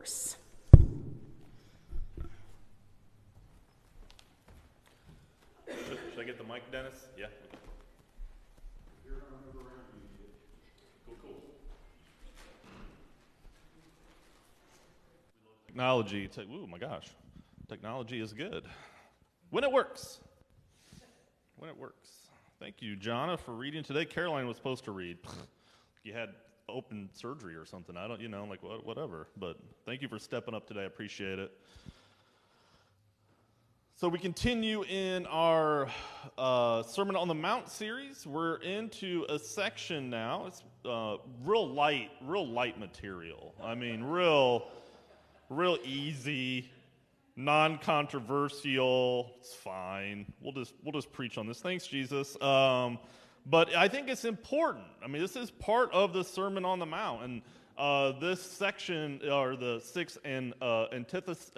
divorce. Should I get the mic, Dennis? Yeah. Cool. Technology. Oh my gosh. Technology is good. When it works. Thank you, Jonna, for reading today. Caroline was supposed to read. You had open surgery or something. I don't, whatever. But thank you for stepping up today. I appreciate it. So we continue in our Sermon on the Mount series. We're into a section now. It's real light material. I mean, real easy, non-controversial. It's fine. We'll just preach on this. Thanks, Jesus. But I think it's important. I mean, this is part of the Sermon on the Mount, and this section, or the six antithesis.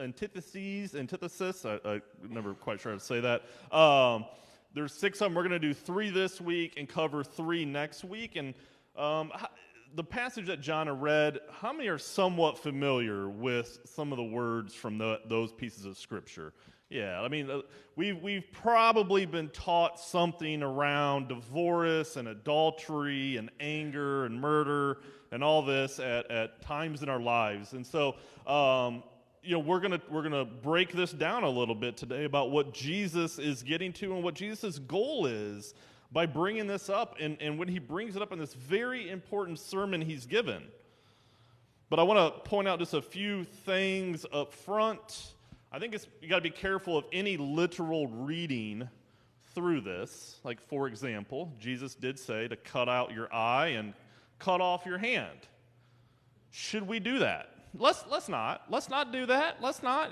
I'm never quite sure how to say that. There's 6 of them. We're going to do 3 this week and cover 3 next week. And the passage that Jonna read, how many are somewhat familiar with some of the words from those pieces of Scripture? Yeah, I mean, we've probably been taught something around divorce and adultery and anger and murder and all this at times in our lives. And so, we're gonna break this down a little bit today about what Jesus is getting to and what Jesus' goal is by bringing this up, and when he brings it up in this very important sermon he's given. But I want to point out just a few things up front. I think you got to be careful of any literal reading through this. Like, for example, Jesus did say to cut out your eye and cut off your hand. Should we do that? Let's not do that. Let's not,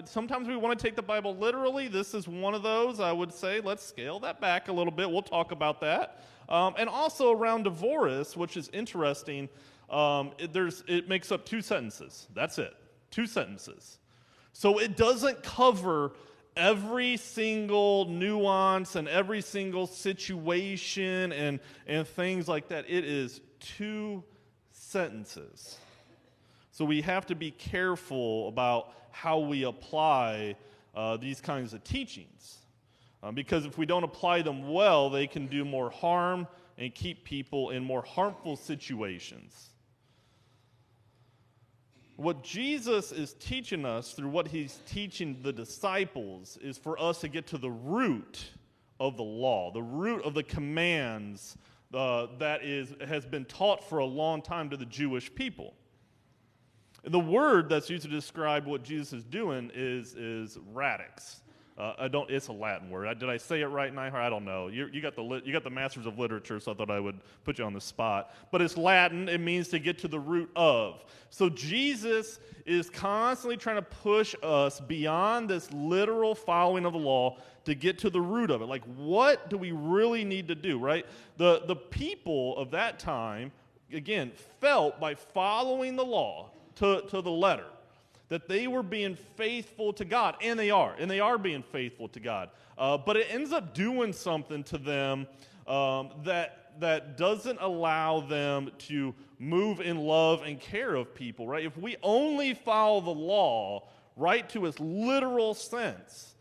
sometimes we want to take the Bible literally. This is one of those. I would say let's scale that back a little bit. We'll talk about that. And also around divorce, which is interesting, it makes up 2 sentences. That's it. 2 sentences. So it doesn't cover every single nuance and every single situation and things like that. It is 2 sentences. So we have to be careful about how we apply these kinds of teachings. Because if we don't apply them well, they can do more harm and keep people in more harmful situations. What Jesus is teaching us through what he's teaching the disciples is for us to get to the root of the law, the root of the commands that has been taught for a long time to the Jewish people. And the word that's used to describe what Jesus is doing is radix. It's a Latin word. Did I say it right, Nihar? I don't know. You got the Masters of Literature, so I thought I would put you on the spot. But it's Latin. It means to get to the root of. So Jesus is constantly trying to push us beyond this literal following of the law to get to the root of it. Like, what do we really need to do, right? The people of that time, again, felt by following the law to the letter that they were being faithful to God, and they are being faithful to God. But it ends up doing something to them that doesn't allow them to move in love and care of people, right? If we only follow the law right to its literal sense,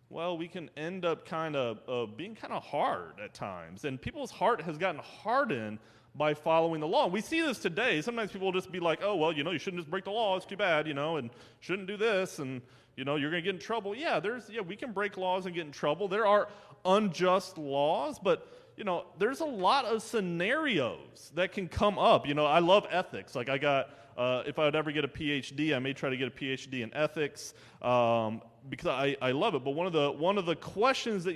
well, we can end up kind of being kind of hard at times, and people's heart has gotten hardened by following the law. We see this today. Sometimes people will just be like, oh, well, you shouldn't just break the law. It's too bad, and shouldn't do this, and, you're going to get in trouble. Yeah, we can break laws and get in trouble. There are unjust laws, but, there's a lot of scenarios that can come up. I love ethics. Like, if I would ever get a PhD, I may try to get a PhD in ethics because I love it. But one of the questions that,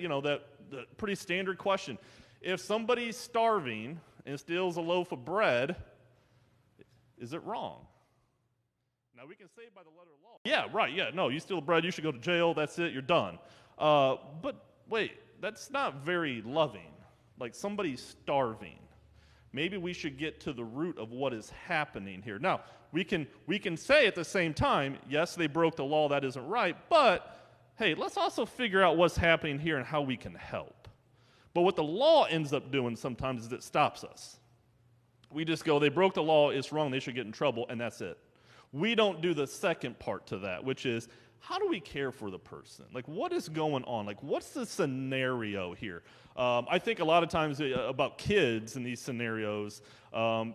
the pretty standard question, if somebody's starving and steals a loaf of bread, is it wrong? Now, we can say by the letter of law, yeah, right, yeah, no, you steal bread, you should go to jail, that's it, you're done. But wait, that's not very loving. Like, somebody's starving. Maybe we should get to the root of what is happening here. Now, we can say at the same time, yes, they broke the law, that isn't right, but, hey, let's also figure out what's happening here and how we can help. But what the law ends up doing sometimes is it stops us. We just go, they broke the law, it's wrong, they should get in trouble, and that's it. We don't do the second part to that, which is, how do we care for the person? Like, what is going on? Like, what's the scenario here? I think a lot of times about kids in these scenarios. I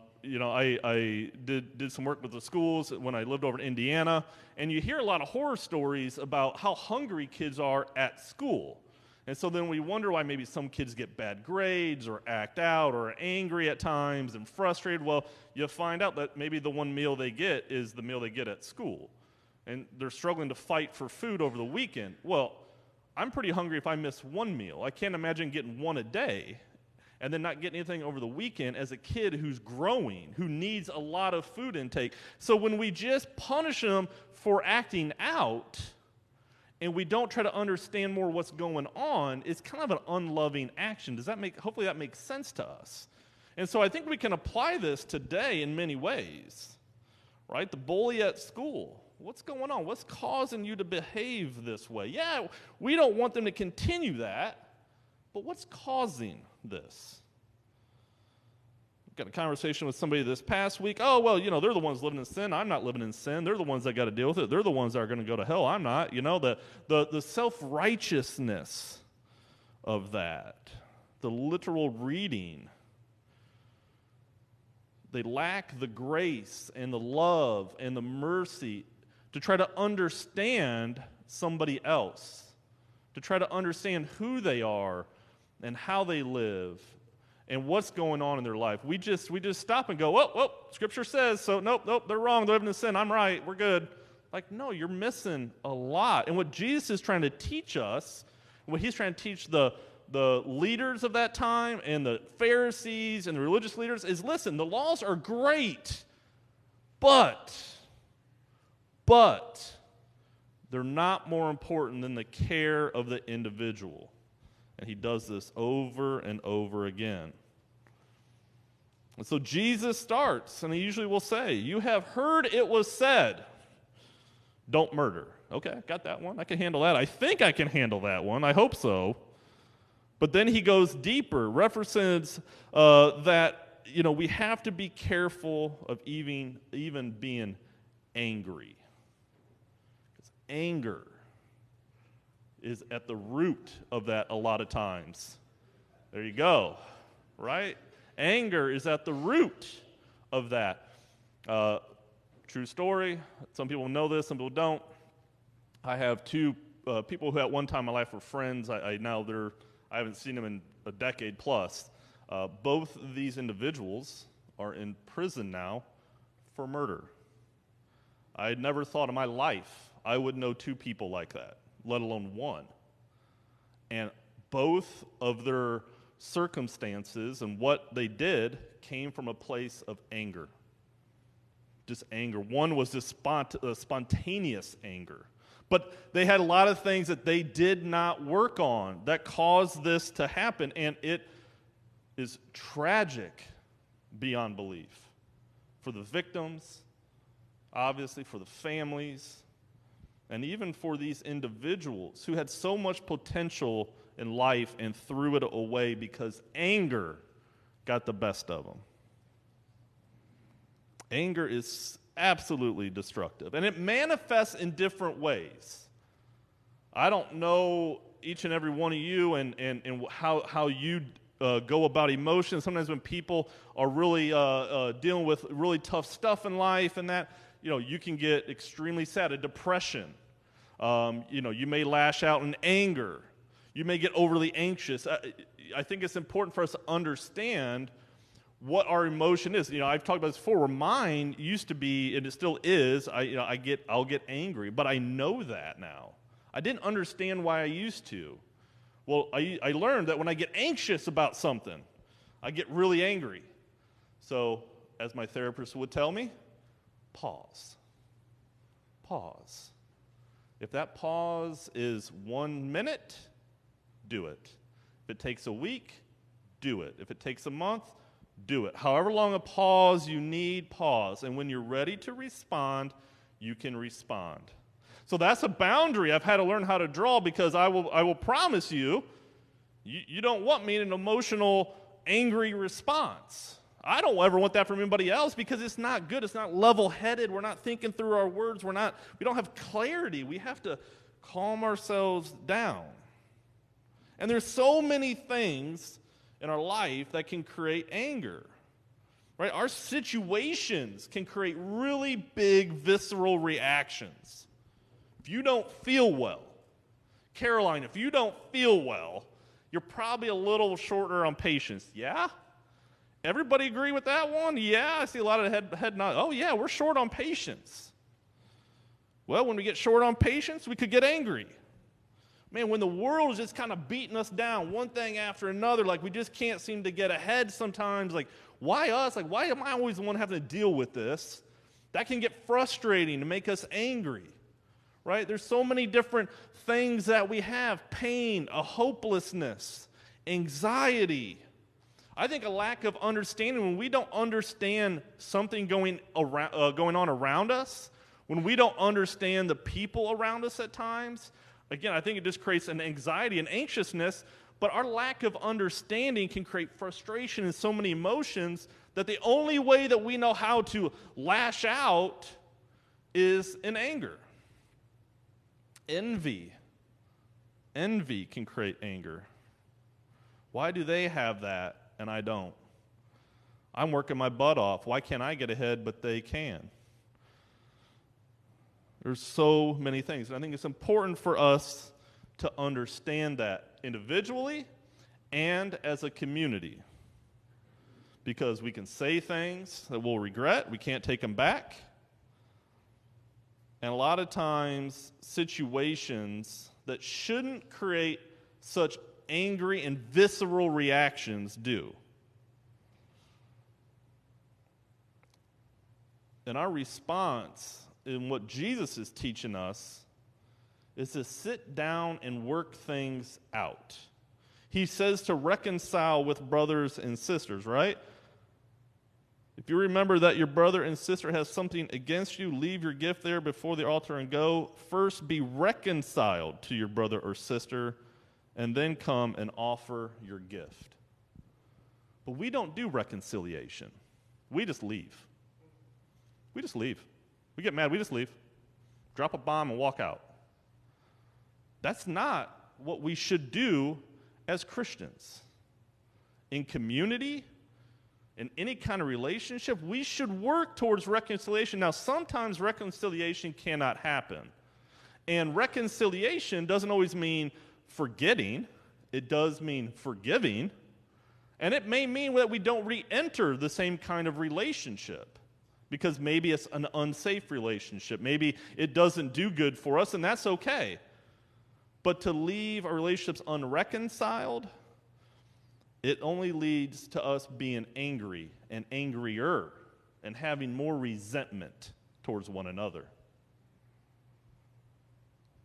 did some work with the schools when I lived over in Indiana, and you hear a lot of horror stories about how hungry kids are at school. And so then we wonder why maybe some kids get bad grades or act out or are angry at times and frustrated. Well, you find out that maybe the one meal they get is the meal they get at school. And they're struggling to fight for food over the weekend. Well, I'm pretty hungry if I miss one meal. I can't imagine getting one a day and then not getting anything over the weekend as a kid who's growing, who needs a lot of food intake. So when we just punish them for acting out and we don't try to understand more what's going on, it's kind of an unloving action. Hopefully that makes sense to us. And so I think we can apply this today in many ways, right? The bully at school. What's going on? What's causing you to behave this way? Yeah, we don't want them to continue that, but what's causing this? Got a conversation with somebody this past week. Oh, well, they're the ones living in sin. I'm not living in sin. They're the ones that got to deal with it. They're the ones that are going to go to hell. I'm not. The self-righteousness of that, the literal reading. They lack the grace and the love and the mercy to try to understand somebody else, to try to understand who they are and how they live and what's going on in their life. We just stop and go, oh, Scripture says, so nope, they're wrong, they're living in sin, I'm right, we're good. Like, no, you're missing a lot. And what Jesus is trying to teach us, what he's trying to teach the leaders of that time and the Pharisees and the religious leaders is, listen, the laws are great, but they're not more important than the care of the individual. And he does this over and over again. And so Jesus starts, and he usually will say, you have heard it was said, don't murder. Okay, got that one. I can handle that. I think I can handle that one. I hope so. But then he goes deeper, references that we have to be careful of even being angry. Because anger is at the root of that a lot of times. There you go, right? Anger is at the root of that. True story. Some people know this, some people don't. I have two people who at one time in my life were friends. I haven't seen them in a decade plus. Both of these individuals are in prison now for murder. I had never thought in my life I would know two people like that, let alone one. And both of their circumstances and what they did came from a place of anger. Just anger. One was just spontaneous anger. But they had a lot of things that they did not work on that caused this to happen, and it is tragic beyond belief. For the victims, obviously for the families, and even for these individuals who had so much potential in life and threw it away because anger got the best of them. Anger is absolutely destructive, and it manifests in different ways. I don't know each and every one of you and how you go about emotions. Sometimes when people are really dealing with really tough stuff in life and that, you can get extremely sad, a depression. You may lash out in anger. You may get overly anxious. I think it's important for us to understand what our emotion is. I've talked about this before, where mine used to be, and it still is, I'll get angry, but I know that now. I didn't understand why I used to. Well, I learned that when I get anxious about something, I get really angry. So, as my therapist would tell me, pause. Pause. If that pause is 1 minute, do it. If it takes a week, do it. If it takes a month, do it. However long a pause you need, pause. And when you're ready to respond, you can respond. So that's a boundary I've had to learn how to draw, because I will promise you, you don't want me in an emotional, angry response. I don't ever want that from anybody else because it's not good. It's not level-headed. We're not thinking through our words. We don't have clarity. We have to calm ourselves down. And there's so many things in our life that can create anger. Right? Our situations can create really big visceral reactions. If you don't feel well, Caroline, if you don't feel well, you're probably a little shorter on patience. Yeah? Everybody agree with that one? Yeah, I see a lot of head nod. Oh yeah, we're short on patience. Well, when we get short on patience, we could get angry. Man, when the world is just kind of beating us down, one thing after another, like we just can't seem to get ahead sometimes, like why us? Like why am I always the one having to deal with this? That can get frustrating to make us angry, right? There's so many different things that we have: pain, a hopelessness, anxiety. I think a lack of understanding, when we don't understand something going on around us, when we don't understand the people around us at times, again, I think it just creates an anxiety and anxiousness, but our lack of understanding can create frustration and so many emotions that the only way that we know how to lash out is in anger. Envy can create anger. Why do they have that and I don't? I'm working my butt off. Why can't I get ahead but they can? There's so many things. And I think it's important for us to understand that individually and as a community. Because we can say things that we'll regret. We can't take them back. And a lot of times, situations that shouldn't create such angry and visceral reactions do. And our response in what Jesus is teaching us is to sit down and work things out. He says to reconcile with brothers and sisters, right? If you remember that your brother and sister has something against you, leave your gift there before the altar and go. First be reconciled to your brother or sister, and then come and offer your gift. But we don't do reconciliation. We just leave. We just leave. We get mad, we just leave. Drop a bomb and walk out. That's not what we should do as Christians. In community, in any kind of relationship, we should work towards reconciliation. Now, sometimes reconciliation cannot happen. And reconciliation doesn't always mean forgetting. It does mean forgiving. And it may mean that we don't re-enter the same kind of relationship, because maybe it's an unsafe relationship. Maybe it doesn't do good for us, and that's okay. But to leave our relationships unreconciled, it only leads to us being angry and angrier and having more resentment towards one another.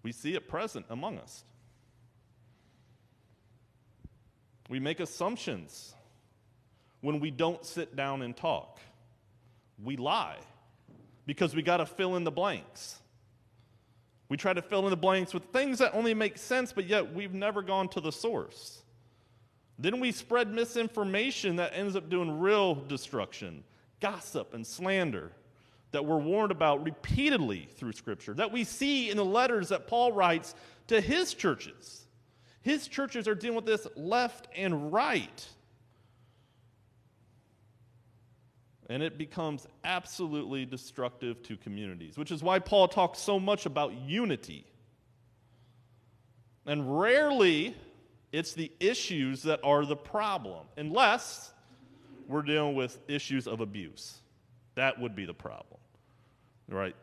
We see it present among us. We make assumptions when we don't sit down and talk. We lie because we got to fill in the blanks. We try to fill in the blanks with things that only make sense, but yet we've never gone to the source. Then we spread misinformation that ends up doing real destruction, gossip and slander that we're warned about repeatedly through Scripture, that we see in the letters that Paul writes to his churches. His churches are dealing with this left and right. And it becomes absolutely destructive to communities, which is why Paul talks so much about unity. And rarely it's the issues that are the problem, unless we're dealing with issues of abuse. That would be the problem, right?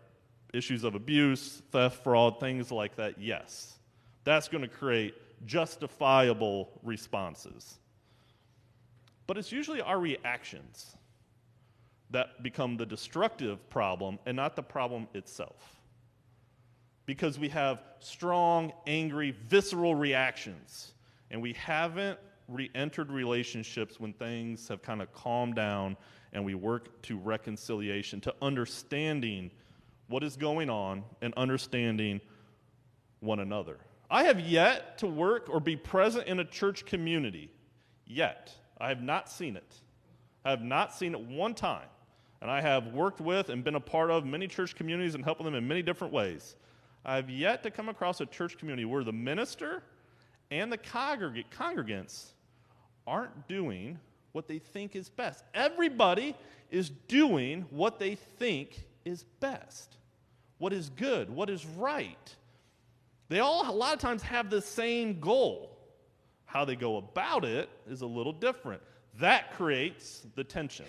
Issues of abuse, theft, fraud, things like that, yes. That's going to create justifiable responses. But it's usually our reactions that become the destructive problem and not the problem itself. Because we have strong, angry, visceral reactions, and we haven't re-entered relationships when things have kind of calmed down and we work to reconciliation, to understanding what is going on and understanding one another. I have yet to work or be present in a church community. Yet. I have not seen it. I have not seen it one time. And I have worked with and been a part of many church communities and helping them in many different ways. I have yet to come across a church community where the minister and the congregants aren't doing what they think is best. Everybody is doing what they think is best, what is good, what is right. They all, a lot of times, have the same goal. How they go about it is a little different. That creates the tension.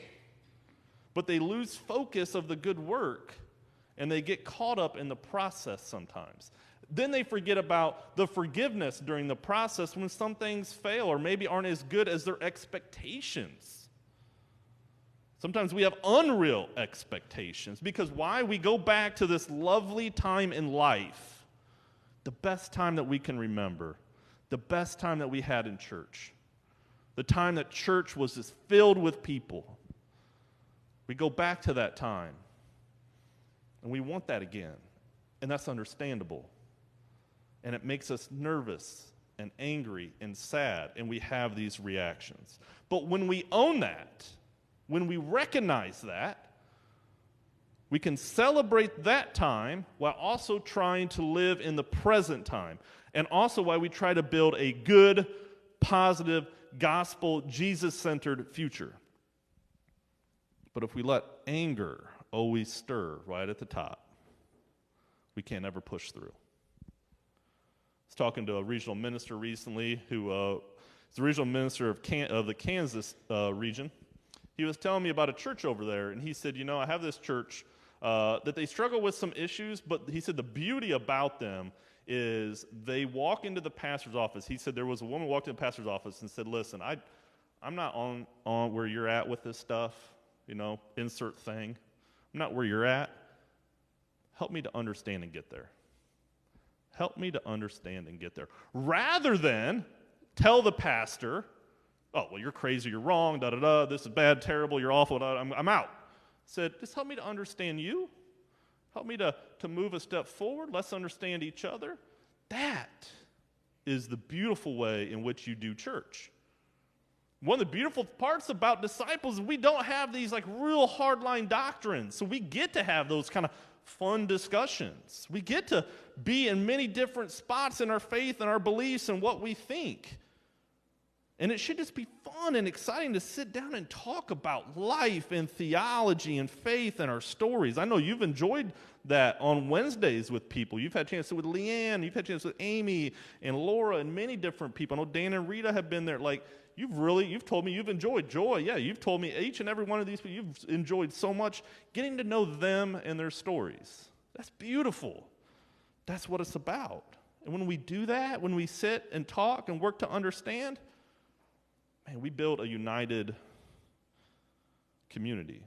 But they lose focus of the good work, and they get caught up in the process sometimes. Then they forget about the forgiveness during the process when some things fail or maybe aren't as good as their expectations. Sometimes we have unreal expectations because why? We go back to this lovely time in life, the best time that we can remember, the best time that we had in church, the time that church was just filled with people. We go back to that time, and we want that again, and that's understandable. And it makes us nervous and angry and sad, and we have these reactions. But when we own that, when we recognize that, we can celebrate that time while also trying to live in the present time, and also while we try to build a good, positive, gospel, Jesus-centered future. But if we let anger always stir right at the top, we can't ever push through. I was talking to a regional minister recently who is the regional minister of the Kansas region. He was telling me about a church over there, and he said, I have this church that they struggle with some issues, but he said the beauty about them is they walk into the pastor's office. He said there was a woman who walked into the pastor's office and said, listen, I'm not on where you're at with this stuff, insert thing. I'm not where you're at. Help me to understand and get there. Help me to understand and get there. Rather than tell the pastor, oh, well, you're crazy, you're wrong, da-da-da, this is bad, terrible, you're awful, I'm out. Said, just help me to understand you. Help me to move a step forward. Let's understand each other. That is the beautiful way in which you do church. One of the beautiful parts about disciples is we don't have these real hardline doctrines. So we get to have those kind of fun discussions. We get to be in many different spots in our faith and our beliefs and what we think. And it should just be fun and exciting to sit down and talk about life and theology and faith and our stories. I know you've enjoyed that on Wednesdays with people. You've had a chance to with Leanne, you've had a chance with Amy and Laura and many different people. I know Dan and Rita have been there. You've told me you've enjoyed Joy. Yeah, you've told me each and every one of these people, you've enjoyed so much getting to know them and their stories. That's beautiful. That's what it's about. And when we do that, when we sit and talk and work to understand, man, we build a united community.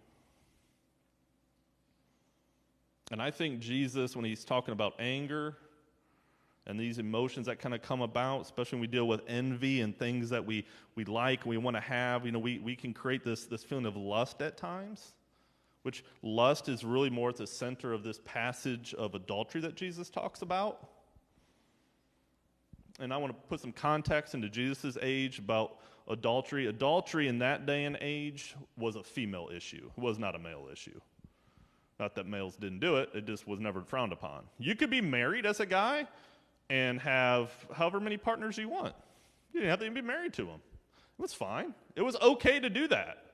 And I think Jesus, when he's talking about anger and these emotions that kind of come about, especially when we deal with envy and things that we like, we want to have, we can create this feeling of lust at times, which lust is really more at the center of this passage of adultery that Jesus talks about. And I want to put some context into Jesus' age about adultery. Adultery in that day and age was a female issue. It was not a male issue. Not that males didn't do it, it just was never frowned upon. You could be married as a guy and have however many partners you want. You didn't have to even be married to them. It was fine. It was okay to do that.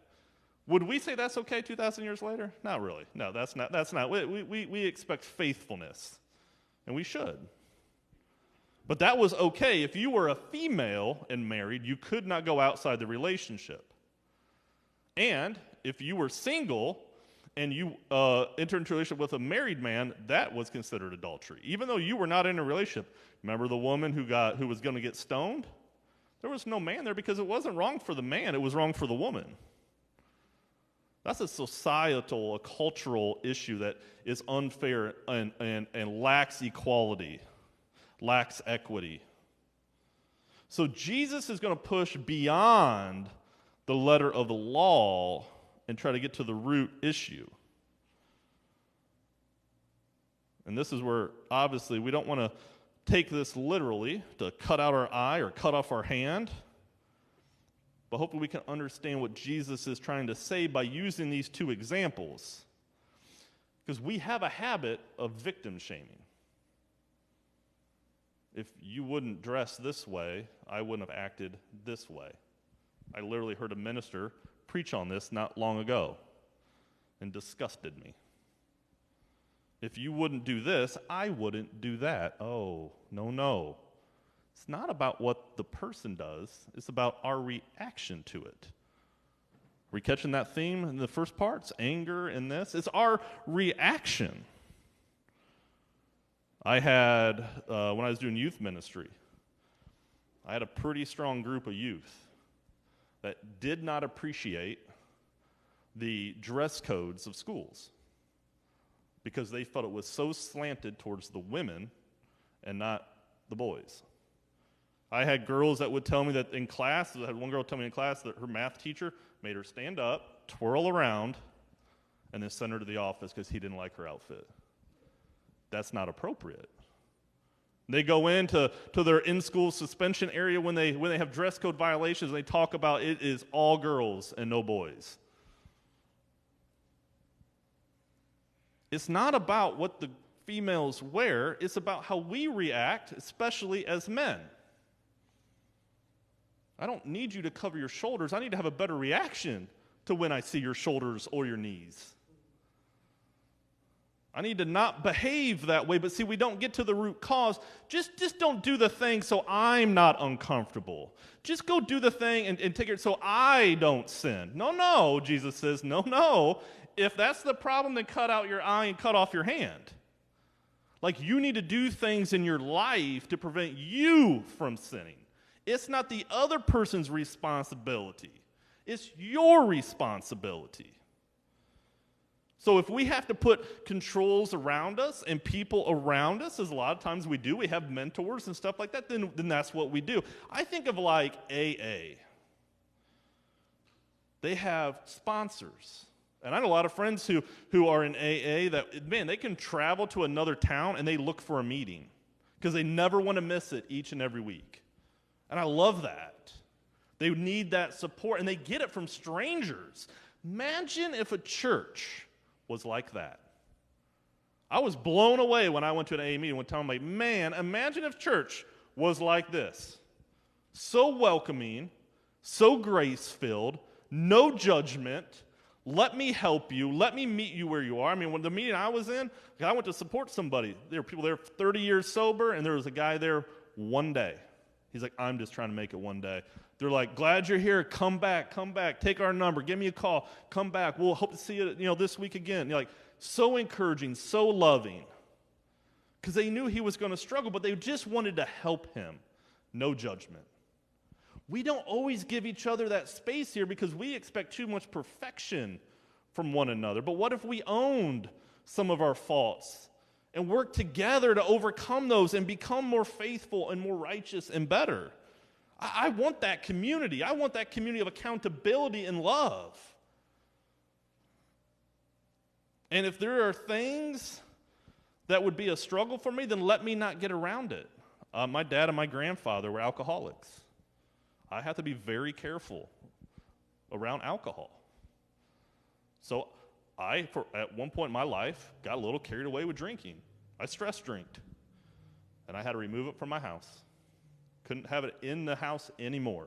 Would we say that's okay 2,000 years later? Not really. No, that's not. We expect faithfulness, and we should. But that was okay. If you were a female and married, you could not go outside the relationship. And if you were single and you entered into a relationship with a married man, that was considered adultery. Even though you were not in a relationship. Remember the woman who was going to get stoned? There was no man there because it wasn't wrong for the man, it was wrong for the woman. That's a societal, a cultural issue that is unfair and lacks equality. Lacks equity. So Jesus is going to push beyond the letter of the law and try to get to the root issue. And this is where, obviously, we don't want to take this literally, to cut out our eye or cut off our hand. but hopefully we can understand what Jesus is trying to say by using these two examples. Because we have a habit of victim shaming. If you wouldn't dress this way, I wouldn't have acted this way. I literally heard a minister preach on this not long ago and disgusted me. If you wouldn't do this, I wouldn't do that. Oh, no. It's not about what the person does. It's about our reaction to it. Are we catching that theme in the first parts? Anger in this? It's our reaction. I had, when I was doing youth ministry, I had a pretty strong group of youth that did not appreciate the dress codes of schools because they felt it was so slanted towards the women and not the boys. I had girls that would tell me that in class, I had one girl tell me in class that her math teacher made her stand up, twirl around, and then send her to the office because he didn't like her outfit. That's not appropriate. They go into their in-school suspension area when they have dress code violations, and they talk about it is all girls and no boys. It's not about what the females wear, it's about how we react, especially as men. I don't need you to cover your shoulders. I need to have a better reaction to when I see your shoulders or your knees. I need to not behave that way, but see, we don't get to the root cause. Just don't do the thing so I'm not uncomfortable. Just go do the thing and take it so I don't sin. No, Jesus says, no. If that's the problem, then cut out your eye and cut off your hand. Like, you need to do things in your life to prevent you from sinning. It's not the other person's responsibility. It's your responsibility. So if we have to put controls around us and people around us, as a lot of times we do, we have mentors and stuff like that, then that's what we do. I think of like AA. They have sponsors. And I know a lot of friends who are in AA that, man, they can travel to another town and they look for a meeting because they never want to miss it each and every week. And I love that. They need that support, and they get it from strangers. Imagine if a church was like that. I was blown away when I went to an AA meeting one time. I'm like, man, imagine if church was like this. So welcoming, so grace-filled, no judgment. Let me help you. Let me meet you where you are. I mean, when the meeting I was in, I went to support somebody. There were people there 30 years sober, and there was a guy there one day. He's like, I'm just trying to make it one day. They're like, glad you're here. Come back. Take our number. Give me a call. Come back. We'll hope to see you, this week again. You're like, so encouraging, so loving. Because they knew he was going to struggle, but they just wanted to help him. No judgment. We don't always give each other that space here because we expect too much perfection from one another. But what if we owned some of our faults and work together to overcome those and become more faithful and more righteous and better? I want that community. I want that community of accountability and love. And if there are things that would be a struggle for me, then let me not get around it. My dad and my grandfather were alcoholics. I have to be very careful around alcohol. So at one point in my life, got a little carried away with drinking. I stress drinked, and I had to remove it from my house. Couldn't have it in the house anymore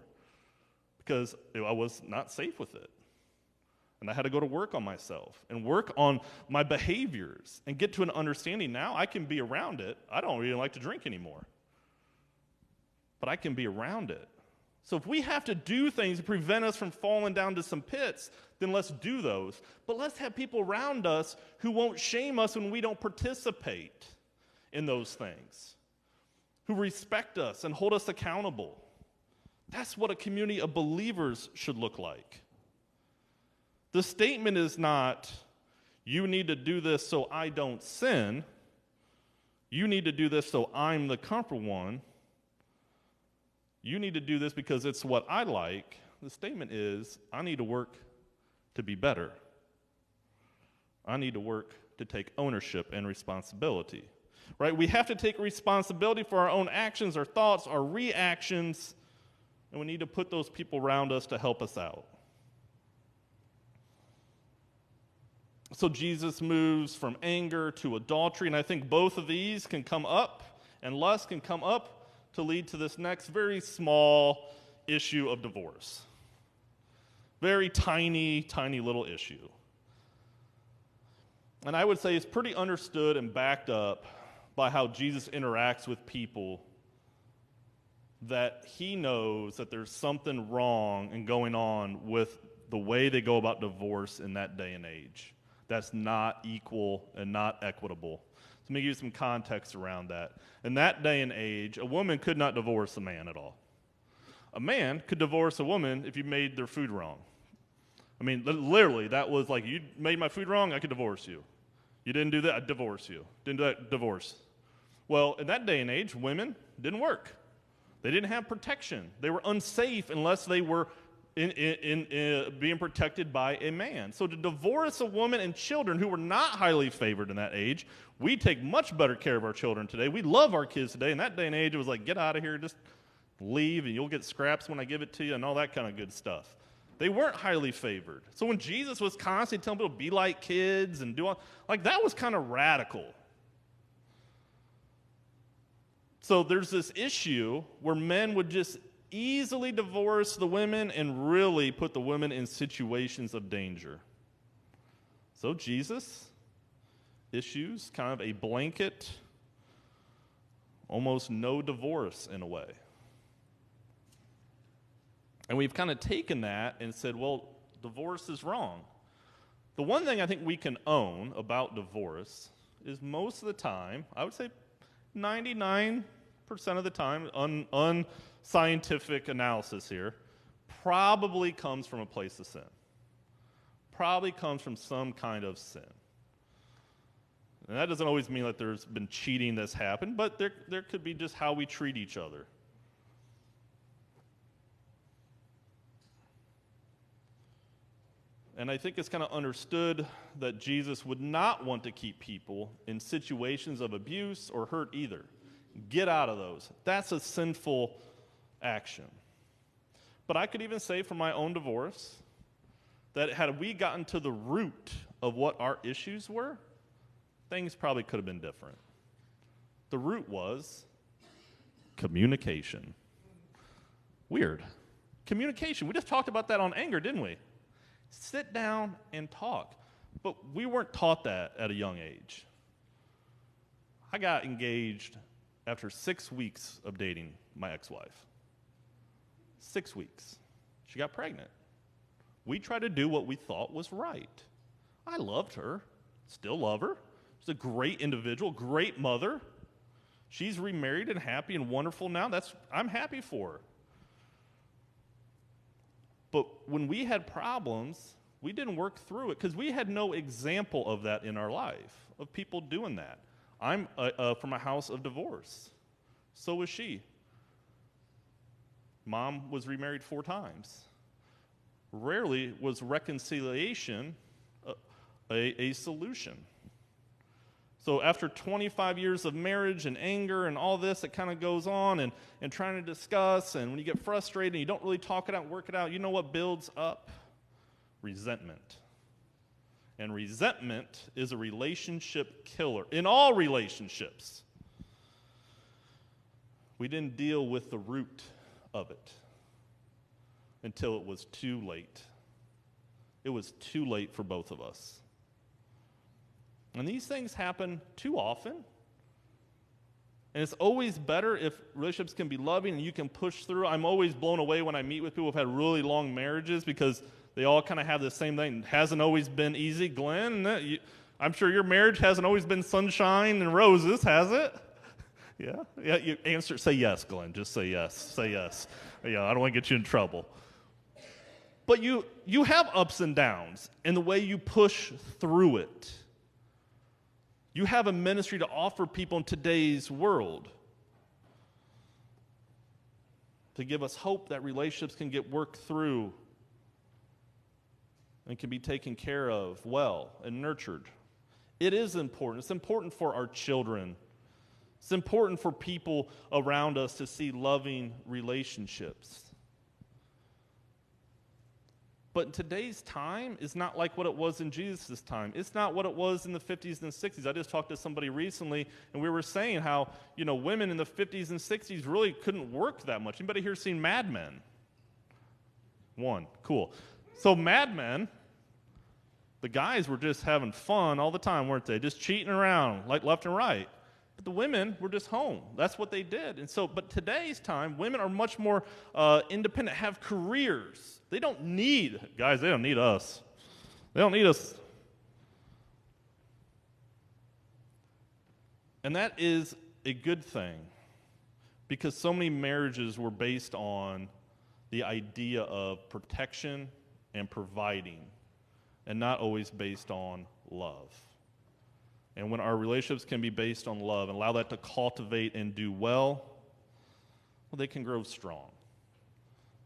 because I was not safe with it. And I had to go to work on myself and work on my behaviors and get to an understanding. Now I can be around it. I don't really like to drink anymore, but I can be around it. So if we have to do things to prevent us from falling down to some pits, then let's do those. But let's have people around us who won't shame us when we don't participate in those things, who respect us and hold us accountable. That's what a community of believers should look like. The statement is not, you need to do this so I don't sin. You need to do this so I'm the comfortable one. You need to do this because it's what I like. The statement is, I need to work to be better. I need to work to take ownership and responsibility. Right? We have to take responsibility for our own actions, our thoughts, our reactions. And we need to put those people around us to help us out. So Jesus moves from anger to adultery, and I think both of these can come up, and lust can come up to lead to this next very small issue of divorce. Very tiny, tiny little issue. And I would say it's pretty understood and backed up by how Jesus interacts with people, that he knows that there's something wrong and going on with the way they go about divorce in that day and age. That's not equal and not equitable. So let me give you some context around that. In that day and age, a woman could not divorce a man at all. A man could divorce a woman if you made their food wrong. I mean, literally, that was like, you made my food wrong, I could divorce you. You didn't do that, I'd divorce you. Didn't do that, divorce. Well, in that day and age, women didn't work. They didn't have protection. They were unsafe unless they were being protected by a man. So to divorce a woman and children who were not highly favored in that age, we take much better care of our children today. We love our kids today. In that day and age, it was like, get out of here, just leave, and you'll get scraps when I give it to you, and all that kind of good stuff. They weren't highly favored. So when Jesus was constantly telling people to be like kids and do all, like, that was kind of radical. So there's this issue where men would just easily divorce the women and really put the women in situations of danger. So Jesus issues kind of a blanket, almost no divorce in a way. And we've kind of taken that and said, well, divorce is wrong. The one thing I think we can own about divorce is most of the time, I would say 99% of the time, unscientific analysis here, probably comes from a place of sin. Probably comes from some kind of sin. And that doesn't always mean that there's been cheating that's happened, but there could be just how we treat each other. And I think it's kind of understood that Jesus would not want to keep people in situations of abuse or hurt either. Get out of those. That's a sinful action. But I could even say for my own divorce that had we gotten to the root of what our issues were, things probably could have been different. The root was communication. Weird. Communication. We just talked about that on anger, didn't we? Sit down and talk. But we weren't taught that at a young age. I got engaged after 6 weeks of dating my ex-wife. 6 weeks. She got pregnant. We tried to do what we thought was right. I loved her, still love her. She's a great individual, great mother. She's remarried and happy and wonderful now. I'm happy for her. But when we had problems, we didn't work through it because we had no example of that in our life, of people doing that. I'm from a house of divorce. So was she. Mom was remarried 4 times. Rarely was reconciliation a solution. So after 25 years of marriage and anger and all this, it kind of goes on and trying to discuss, and when you get frustrated and you don't really talk it out and work it out, you know what builds up? Resentment. And resentment is a relationship killer. In all relationships, we didn't deal with the root of it until it was too late. It was too late for both of us. And these things happen too often. And it's always better if relationships can be loving and you can push through. I'm always blown away when I meet with people who've had really long marriages because they all kind of have the same thing. It hasn't always been easy. Glenn, I'm sure your marriage hasn't always been sunshine and roses, has it? Yeah, you answer, say yes, Glenn. Just say yes. Say yes. Yeah, I don't want to get you in trouble. But you have ups and downs in the way you push through it. You have a ministry to offer people in today's world to give us hope that relationships can get worked through and can be taken care of well and nurtured. It is important. It's important for our children. It's important for people around us to see loving relationships. But in today's time is not like what it was in Jesus' time. It's not what it was in the 50s and 60s. I just talked to somebody recently, and we were saying how, women in the 50s and 60s really couldn't work that much. Anybody here seen Mad Men? One. Cool. So Mad Men, the guys were just having fun all the time, weren't they? Just cheating around, like left and right. But the women were just home. That's what they did. And so, but today's time, women are much more independent, have careers. They don't need us. They don't need us. And that is a good thing, because so many marriages were based on the idea of protection and providing, and not always based on love. And when our relationships can be based on love and allow that to cultivate and do well, they can grow strong.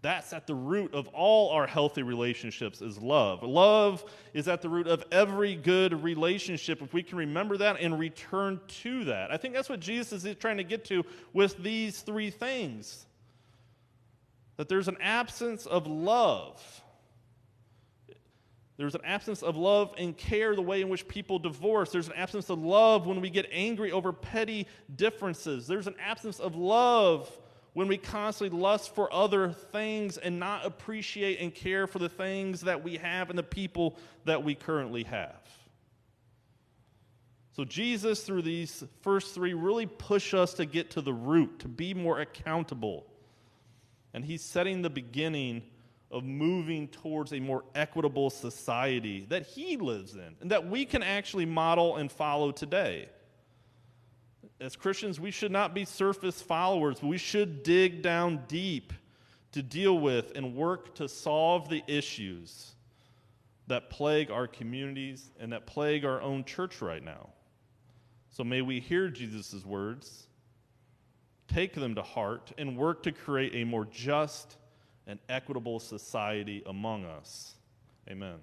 That's at the root of all our healthy relationships, is love. Love is at the root of every good relationship, if we can remember that and return to that. I think that's what Jesus is trying to get to with these three things. That there's an absence of love. There's an absence of love and care the way in which people divorce. There's an absence of love when we get angry over petty differences. There's an absence of love when we constantly lust for other things and not appreciate and care for the things that we have and the people that we currently have. So Jesus, through these first three, really push us to get to the root, to be more accountable. And he's setting the beginning of moving towards a more equitable society that he lives in and that we can actually model and follow today. As Christians, we should not be surface followers. We should dig down deep to deal with and work to solve the issues that plague our communities and that plague our own church right now. So may we hear Jesus' words, take them to heart, and work to create a more just and equitable society among us. Amen.